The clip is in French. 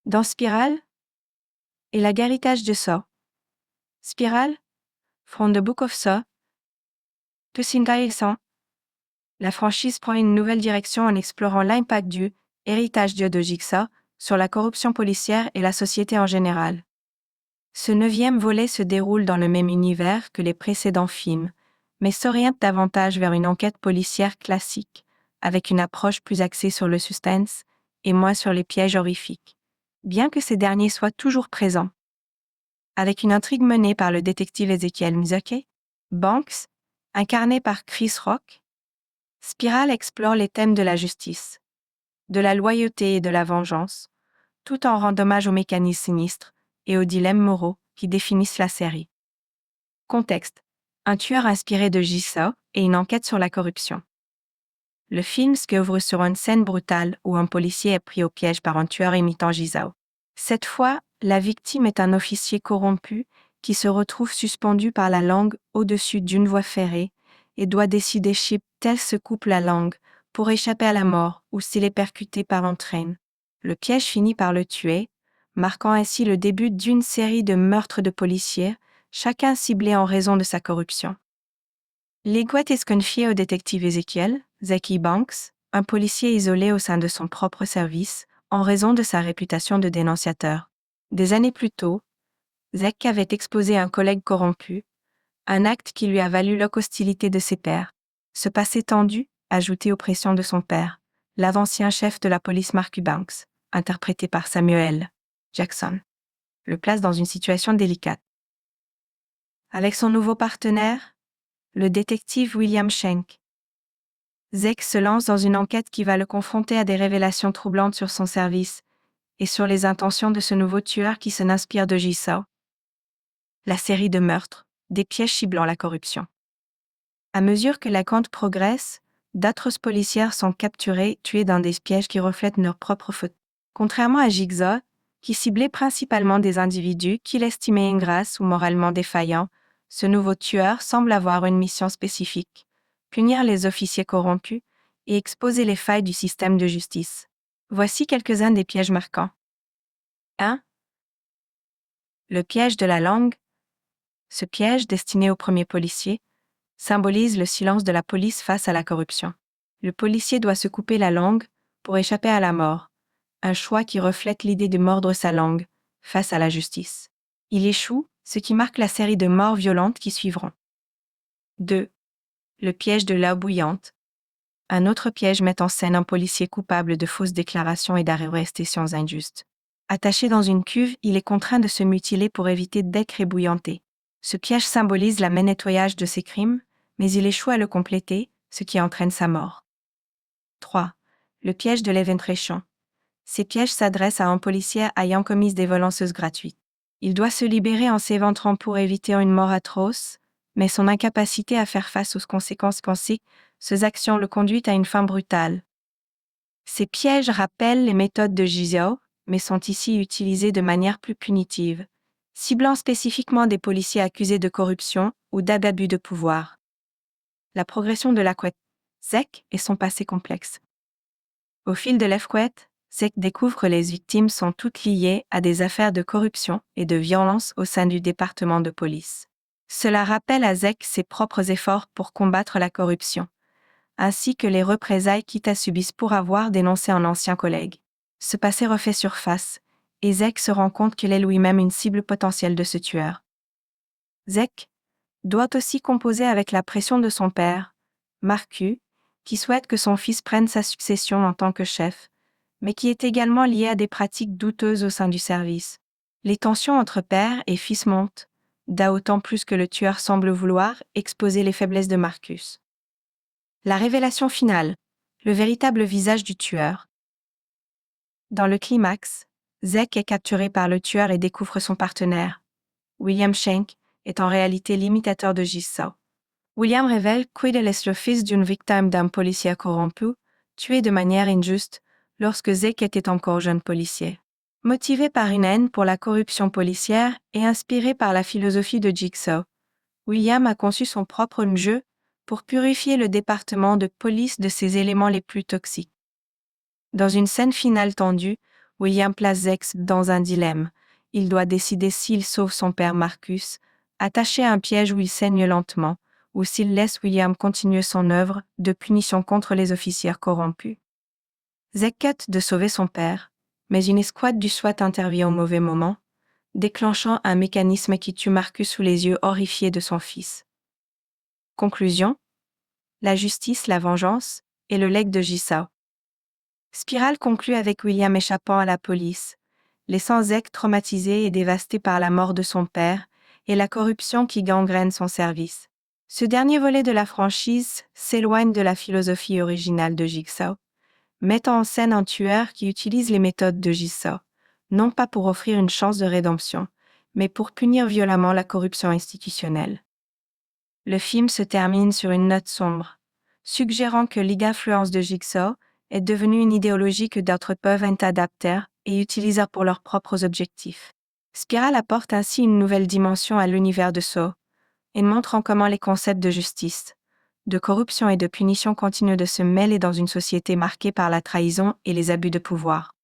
Dans Spiral et l'héritage de Saw. Spiral, from the Book of Saw, tout intéressant. La franchise prend une nouvelle direction en explorant l'impact du héritage de Jigsaw sur la corruption policière et la société en général. Ce 9e volet se déroule dans le même univers que les précédents films, mais s'oriente davantage vers une enquête policière classique, avec une approche plus axée sur le suspense et moins sur les pièges horrifiques, bien que ces derniers soient toujours présents. Avec une intrigue menée par le détective Ezekiel Banks, incarné par Chris Rock, Spiral explore les thèmes de la justice, de la loyauté et de la vengeance, tout en rendant hommage aux mécanismes sinistres et aux dilemmes moraux qui définissent la série. Contexte: un tueur inspiré de Jigsaw et une enquête sur la corruption. Le film s'ouvre sur une scène brutale où un policier est pris au piège par un tueur imitant Jigsaw. Cette fois, la victime est un officier corrompu qui se retrouve suspendu par la langue au-dessus d'une voie ferrée et doit décider si elle se coupe la langue pour échapper à la mort ou s'il est percuté par un train. Le piège finit par le tuer, marquant ainsi le début d'une série de meurtres de policiers, chacun ciblé en raison de sa corruption. L'enquête est confiée au détective Ezekiel Banks, un policier isolé au sein de son propre service, en raison de sa réputation de dénonciateur. Des années plus tôt, Zek avait exposé un collègue corrompu, un acte qui lui a valu l'hostilité de ses pairs. Ce passé tendu, ajouté aux pressions de son père, l'ancien chef de la police Mark Banks, interprété par Samuel Jackson, le place dans une situation délicate. Avec son nouveau partenaire, le détective William Schenk, Zek se lance dans une enquête qui va le confronter à des révélations troublantes sur son service et sur les intentions de ce nouveau tueur qui s'inspire de Jigsaw. La série de meurtres, des pièges ciblant la corruption. À mesure que la compte progresse, d'autres policiers sont capturés, tués dans des pièges qui reflètent leur propre faute. Contrairement à Jigsaw, qui ciblait principalement des individus qu'il estimait ingrats ou moralement défaillants, ce nouveau tueur semble avoir une mission spécifique: punir les officiers corrompus et exposer les failles du système de justice. Voici quelques-uns des pièges marquants. 1. Le piège de la langue. Ce piège, destiné au premier policier, symbolise le silence de la police face à la corruption. Le policier doit se couper la langue pour échapper à la mort, un choix qui reflète l'idée de mordre sa langue face à la justice. Il échoue, ce qui marque la série de morts violentes qui suivront. 2. Le piège de l'eau bouillante. Un autre piège met en scène un policier coupable de fausses déclarations et d'arrestations injustes. Attaché dans une cuve, il est contraint de se mutiler pour éviter d'être ébouillanté. Ce piège symbolise le nettoyage de ses crimes, mais il échoue à le compléter, ce qui entraîne sa mort. 3. Le piège de l'éventration. Ces pièges s'adressent à un policier ayant commis des violences gratuites. Il doit se libérer en s'éventrant pour éviter une mort atroce, mais son incapacité à faire face aux conséquences pensées, ces actions le conduisent à une fin brutale. Ces pièges rappellent les méthodes de Jigsaw, mais sont ici utilisés de manière plus punitive, ciblant spécifiquement des policiers accusés de corruption ou d'abus de pouvoir. La progression de l'enquête, Zek et son passé complexe. Au fil de l'enquête, Zek découvre que les victimes sont toutes liées à des affaires de corruption et de violence au sein du département de police. Cela rappelle à Zek ses propres efforts pour combattre la corruption, ainsi que les représailles qu'il a subies pour avoir dénoncé un ancien collègue. Ce passé refait surface, et Zek se rend compte qu'il est lui-même une cible potentielle de ce tueur. Zek doit aussi composer avec la pression de son père, Marku, qui souhaite que son fils prenne sa succession en tant que chef, mais qui est également lié à des pratiques douteuses au sein du service. Les tensions entre père et fils montent, d'autant plus que le tueur semble vouloir exposer les faiblesses de Marcus. La révélation finale, le véritable visage du tueur. Dans le climax, Zek est capturé par le tueur et découvre son partenaire. William Schenk est en réalité l'imitateur de Jigsaw. William révèle qu'il est le fils d'une victime d'un policier corrompu, tué de manière injuste lorsque Zek était encore jeune policier. Motivé par une haine pour la corruption policière et inspiré par la philosophie de Jigsaw, William a conçu son propre jeu pour purifier le département de police de ses éléments les plus toxiques. Dans une scène finale tendue, William place Zex dans un dilemme. Il doit décider s'il sauve son père Marcus, attaché à un piège où il saigne lentement, ou s'il laisse William continuer son œuvre de punition contre les officiers corrompus. Zek tente de sauver son père, mais une escouade du SWAT intervient au mauvais moment, déclenchant un mécanisme qui tue Marcus sous les yeux horrifiés de son fils. Conclusion: la justice, la vengeance et le legs de Jigsaw. Spiral conclut avec William échappant à la police, laissant Zek traumatisé et dévasté par la mort de son père et la corruption qui gangrène son service. Ce dernier volet de la franchise s'éloigne de la philosophie originale de Jigsaw, mettant en scène un tueur qui utilise les méthodes de Jigsaw, non pas pour offrir une chance de rédemption, mais pour punir violemment la corruption institutionnelle. Le film se termine sur une note sombre, suggérant que l'influence de Jigsaw est devenue une idéologie que d'autres peuvent adapter et utiliser pour leurs propres objectifs. Spiral apporte ainsi une nouvelle dimension à l'univers de Saw, et montrant comment les concepts de justice, de corruption et de punition continuent de se mêler dans une société marquée par la trahison et les abus de pouvoir.